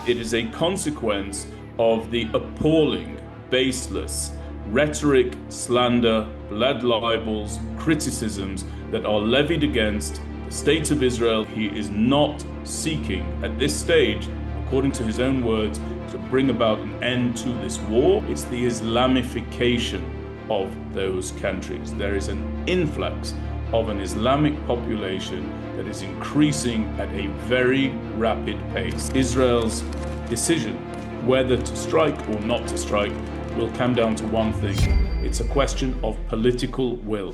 It is a consequence of the appalling, baseless rhetoric, slander, blood libels, criticisms that are levied against the state of Israel. He is not seeking at this stage, according to his own words, to bring about an end to this war. It's the Islamification of those countries. There is an influx of an Islamic population that is increasing at a very rapid pace. Israel's decision whether to strike or not to strike will come down to one thing. It's a question of political will.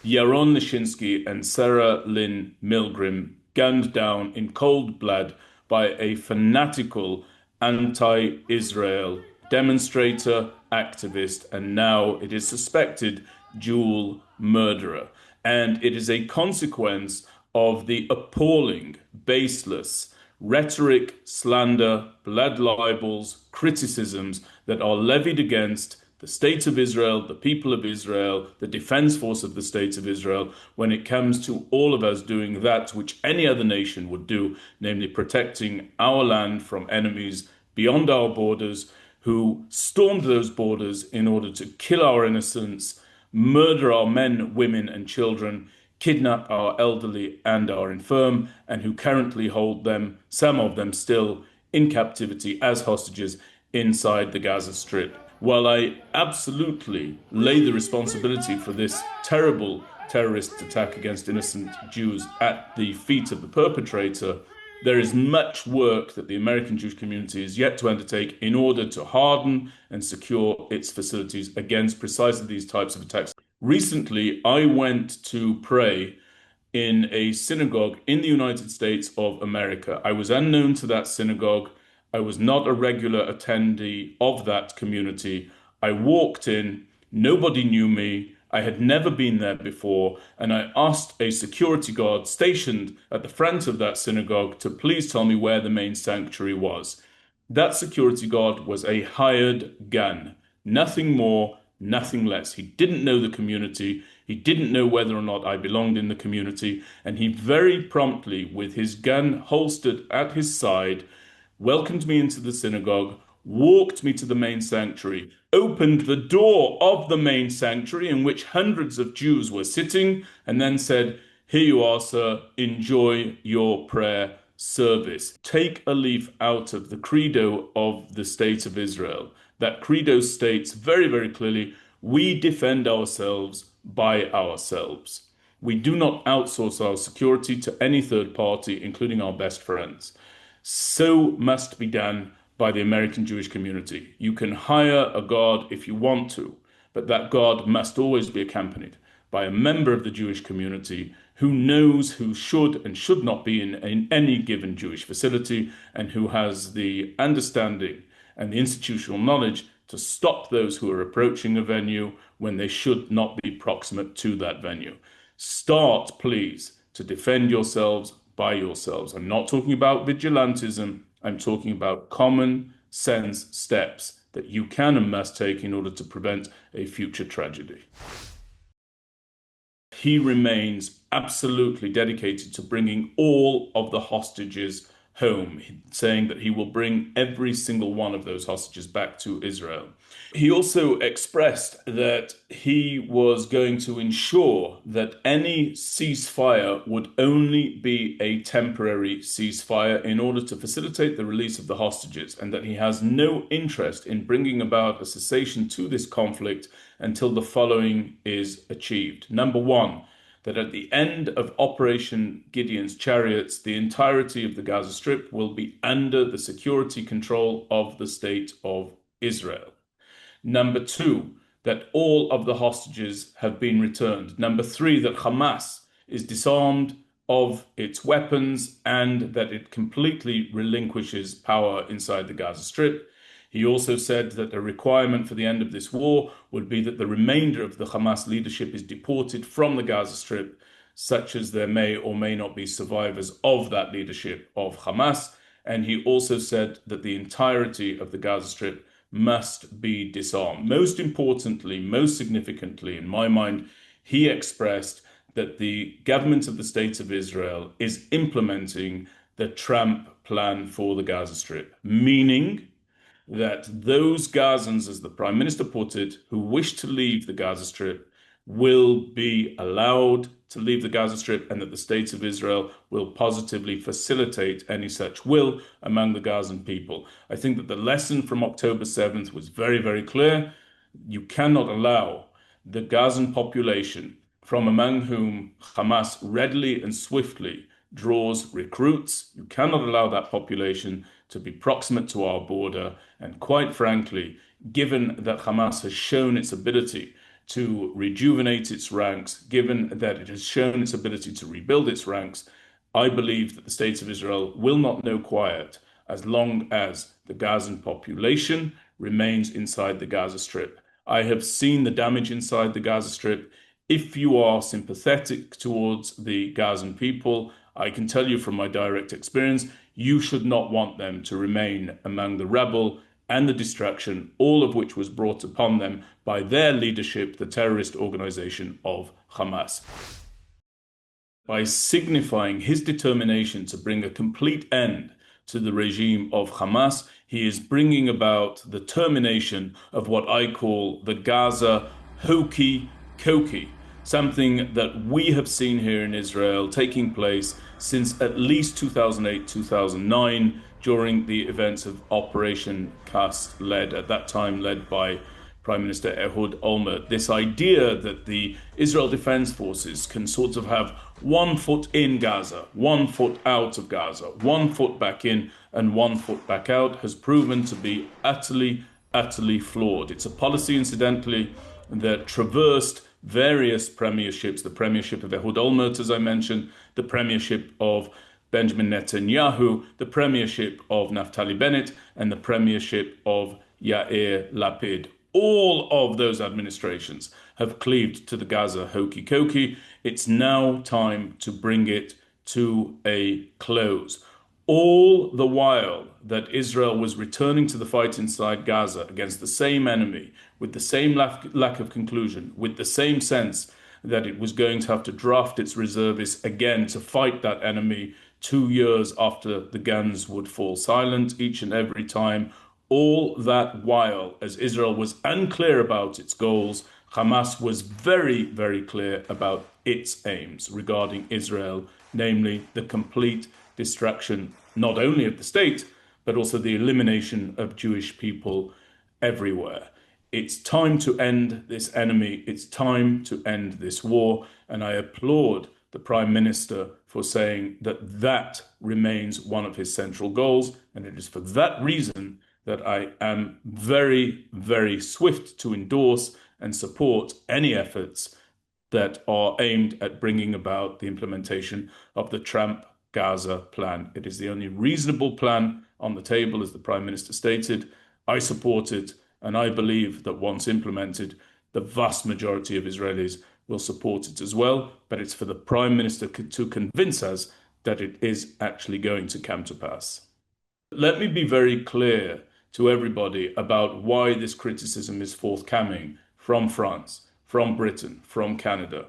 Yaron Lischinsky and Sarah Lynn Milgrim gunned down in cold blood by a fanatical anti-Israel demonstrator, activist, and now it is suspected dual murderer. And it is a consequence of the appalling, baseless rhetoric, slander, blood libels, criticisms that are levied against the state of Israel, the people of Israel, the defense force of the state of Israel, when it comes to all of us doing that which any other nation would do, namely protecting our land from enemies beyond our borders who stormed those borders in order to kill our innocents, murder our men, women, and children, kidnap our elderly and our infirm, and who currently hold them, some of them still, in captivity as hostages inside the Gaza Strip. While I absolutely lay the responsibility for this terrible terrorist attack against innocent Jews at the feet of the perpetrator, there is much work that the American Jewish community is yet to undertake in order to harden and secure its facilities against precisely these types of attacks. Recently, I went to pray in a synagogue in the United States of America. I was unknown to that synagogue. I was not a regular attendee of that community. I walked in, nobody knew me. I had never been there before, and I asked a security guard stationed at the front of that synagogue to please tell me where the main sanctuary was. That security guard was a hired gun, nothing more, nothing less. He didn't know the community. He didn't know whether or not I belonged in the community, and he very promptly, with his gun holstered at his side, welcomed me into the synagogue, walked me to the main sanctuary, opened the door of the main sanctuary in which hundreds of Jews were sitting, and then said, "Here you are, sir, enjoy your prayer service." Take a leaf out of the credo of the state of Israel. That credo states very, very clearly, we defend ourselves by ourselves. We do not outsource our security to any third party, including our best friends. So must be done by the American Jewish community. You can hire a guard if you want to, but that guard must always be accompanied by a member of the Jewish community who knows who should and should not be in any given Jewish facility, and who has the understanding and the institutional knowledge to stop those who are approaching a venue when they should not be proximate to that venue. Start, please, to defend yourselves by yourselves. I'm not talking about vigilantism. I'm talking about common sense steps that you can and must take in order to prevent a future tragedy. He remains absolutely dedicated to bringing all of the hostages home, saying that he will bring every single one of those hostages back to Israel. He also expressed that he was going to ensure that any ceasefire would only be a temporary ceasefire in order to facilitate the release of the hostages, and that he has no interest in bringing about a cessation to this conflict until the following is achieved. Number one, that at the end of Operation Gideon's Chariots, the entirety of the Gaza Strip will be under the security control of the state of Israel. Number two, that all of the hostages have been returned. Number three, that Hamas is disarmed of its weapons and that it completely relinquishes power inside the Gaza Strip. He also said that a requirement for the end of this war would be that the remainder of the Hamas leadership is deported from the Gaza Strip, such as there may or may not be survivors of that leadership of Hamas. And he also said that the entirety of the Gaza Strip must be disarmed. Most importantly, most significantly, in my mind, he expressed that the government of the State of Israel is implementing the Trump plan for the Gaza Strip, meaning that those Gazans, as the Prime Minister put it, who wish to leave the Gaza Strip will be allowed to leave the Gaza Strip, and that the State of Israel will positively facilitate any such will among the Gazan people. I think that the lesson from October 7th was very, very clear. You cannot allow the Gazan population, from among whom Hamas readily and swiftly draws recruits, you cannot allow that population to be proximate to our border. And quite frankly, given that Hamas has shown its ability to rejuvenate its ranks, given that it has shown its ability to rebuild its ranks, I believe that the State of Israel will not know quiet as long as the Gazan population remains inside the Gaza Strip. I have seen the damage inside the Gaza Strip. If you are sympathetic towards the Gazan people, I can tell you from my direct experience, you should not want them to remain among the rebel and the destruction, all of which was brought upon them by their leadership, the terrorist organization of Hamas. By signifying his determination to bring a complete end to the regime of Hamas, he is bringing about the termination of what I call the Gaza Hokey Cokey, something that we have seen here in Israel taking place since at least 2008-2009, during the events of Operation Cast, at that time led by Prime Minister Ehud Olmert. This idea that the Israel Defense Forces can sort of have 1 foot in Gaza, 1 foot out of Gaza, 1 foot back in and 1 foot back out has proven to be utterly, utterly flawed. It's a policy, incidentally, that traversed various premierships, the premiership of Ehud Olmert, as I mentioned, the premiership of Benjamin Netanyahu, the premiership of Naftali Bennett, and the premiership of Yair Lapid. All of those administrations have cleaved to the Gaza Hokey Cokey. It's now time to bring it to a close. All the while that Israel was returning to the fight inside Gaza against the same enemy, with the same lack of conclusion, with the same sense that it was going to have to draft its reservists again to fight that enemy 2 years after the guns would fall silent each and every time. All that while, as Israel was unclear about its goals, Hamas was very, very clear about its aims regarding Israel, namely the complete destruction not only of the state, but also the elimination of Jewish people everywhere. It's time to end this enemy. It's time to end this war. And I applaud the Prime Minister for saying that that remains one of his central goals. And it is for that reason that I am very, very swift to endorse and support any efforts that are aimed at bringing about the implementation of the Trump Gaza plan. It is the only reasonable plan on the table, as the Prime Minister stated. I support it, and I believe that once implemented, the vast majority of Israelis will support it as well. But it's for the Prime Minister to convince us that it is actually going to come to pass. Let me be very clear to everybody about why this criticism is forthcoming from France, from Britain, from Canada.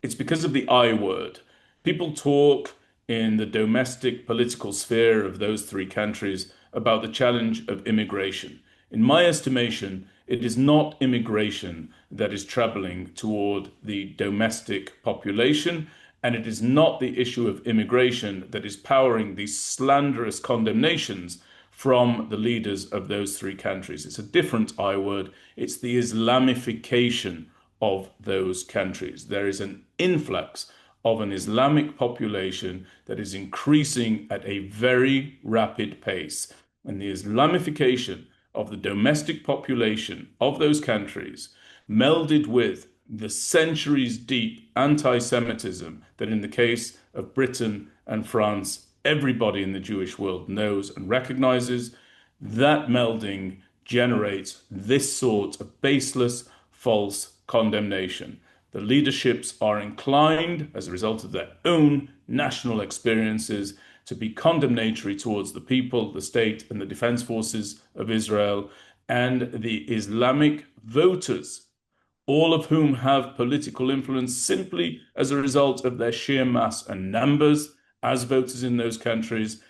It's because of the I word. People talk in the domestic political sphere of those three countries about the challenge of immigration. In my estimation, it is not immigration that is troubling toward the domestic population, and it is not the issue of immigration that is powering these slanderous condemnations from the leaders of those three countries. It's a different I word. It's the Islamification of those countries. There is an influx of an Islamic population that is increasing at a very rapid pace. And the Islamification of the domestic population of those countries, melded with the centuries-deep anti-Semitism that in the case of Britain and France, everybody in the Jewish world knows and recognizes, that melding generates this sort of baseless, false condemnation. The leaderships are inclined, as a result of their own national experiences, to be condemnatory towards the people, the state, and the defense forces of Israel, and the Islamic voters, all of whom have political influence simply as a result of their sheer mass and numbers as voters in those countries.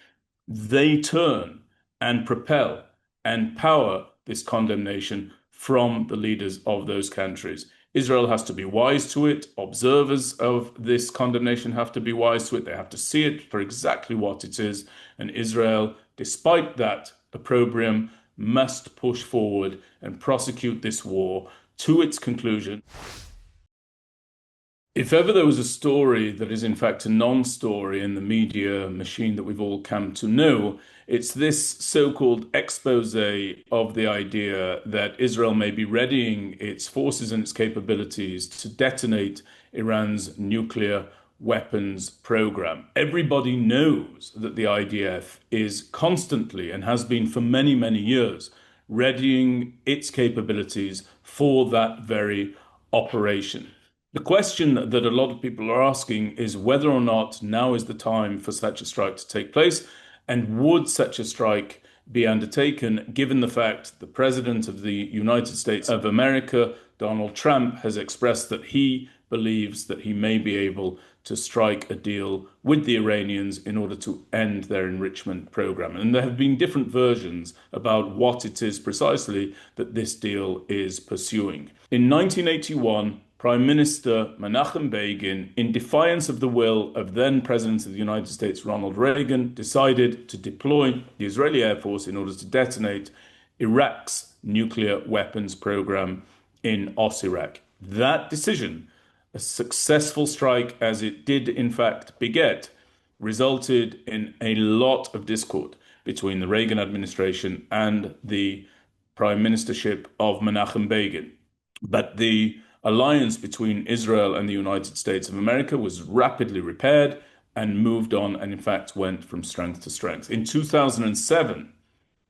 they turn and propel and power this condemnation from the leaders of those countries. Israel has to be wise to it. Observers of this condemnation have to be wise to it. They have to see it for exactly what it is. And Israel, despite that opprobrium, must push forward and prosecute this war to its conclusion. If ever there was a story that is in fact a non-story in the media machine that we've all come to know, it's this so-called expose of the idea that Israel may be readying its forces and its capabilities to detonate Iran's nuclear weapons program. Everybody knows that the IDF is constantly, and has been for many, many years, readying its capabilities for that very operation. The question that a lot of people are asking is whether or not now is the time for such a strike to take place, and would such a strike be undertaken given the fact the President of the United States of America, Donald Trump, has expressed that he believes that he may be able to strike a deal with the Iranians in order to end their enrichment program. And there have been different versions about what it is precisely that this deal is pursuing. In 1981, Prime Minister Menachem Begin, in defiance of the will of then President of the United States Ronald Reagan, decided to deploy the Israeli Air Force in order to detonate Iraq's nuclear weapons program in Iraq. That decision, a successful strike as it did in fact beget, resulted in a lot of discord between the Reagan administration and the prime ministership of Menachem Begin. But the alliance between Israel and the United States of America was rapidly repaired and moved on, and in fact went from strength to strength. In 2007,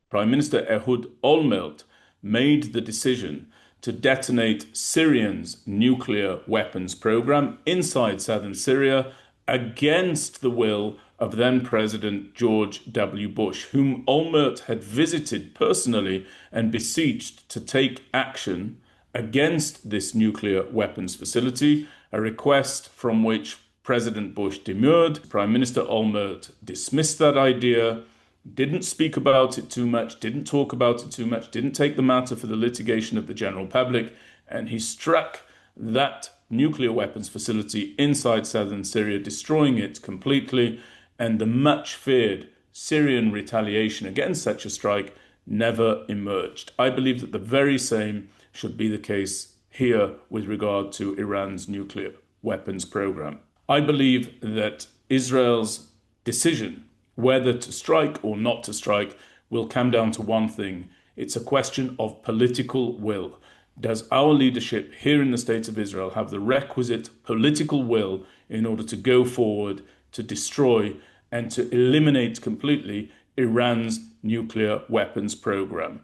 Prime Minister Ehud Olmert made the decision to detonate Syrian's nuclear weapons program inside southern Syria against the will of then President George W. Bush, whom Olmert had visited personally and beseeched to take action against this nuclear weapons facility, a request from which President Bush demurred. Prime Minister Olmert dismissed that idea, didn't speak about it too much, didn't talk about it too much, didn't take the matter for the litigation of the general public, and he struck that nuclear weapons facility inside southern Syria, destroying it completely, and the much feared Syrian retaliation against such a strike never emerged. I believe that the very same should be the case here with regard to Iran's nuclear weapons program. I believe that Israel's decision whether to strike or not to strike will come down to one thing. It's a question of political will. Does our leadership here in the State of Israel have the requisite political will in order to go forward, to destroy and to eliminate completely Iran's nuclear weapons program?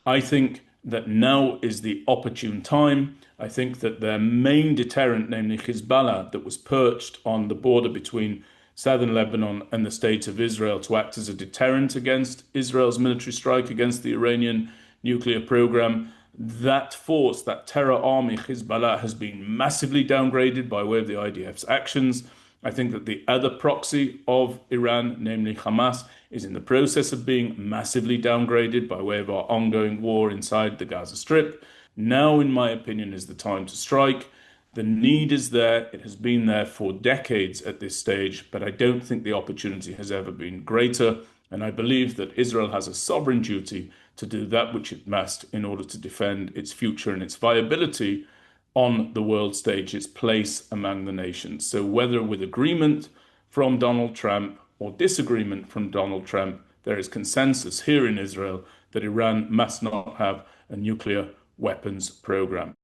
I think that now is the opportune time. I think that their main deterrent, namely Hezbollah, that was perched on the border between southern Lebanon and the State of Israel to act as a deterrent against Israel's military strike against the Iranian nuclear program, that force, that terror army, Hezbollah, has been massively downgraded by way of the IDF's actions. I think that the other proxy of Iran, namely Hamas, is in the process of being massively downgraded by way of our ongoing war inside the Gaza Strip. Now, in my opinion, is the time to strike. The need is there. It has been there for decades at this stage, but I don't think the opportunity has ever been greater. And I believe that Israel has a sovereign duty to do that which it must in order to defend its future and its viability on the world stage, its place among the nations. So whether with agreement from Donald Trump or disagreement from Donald Trump, there is consensus here in Israel that Iran must not have a nuclear weapons program.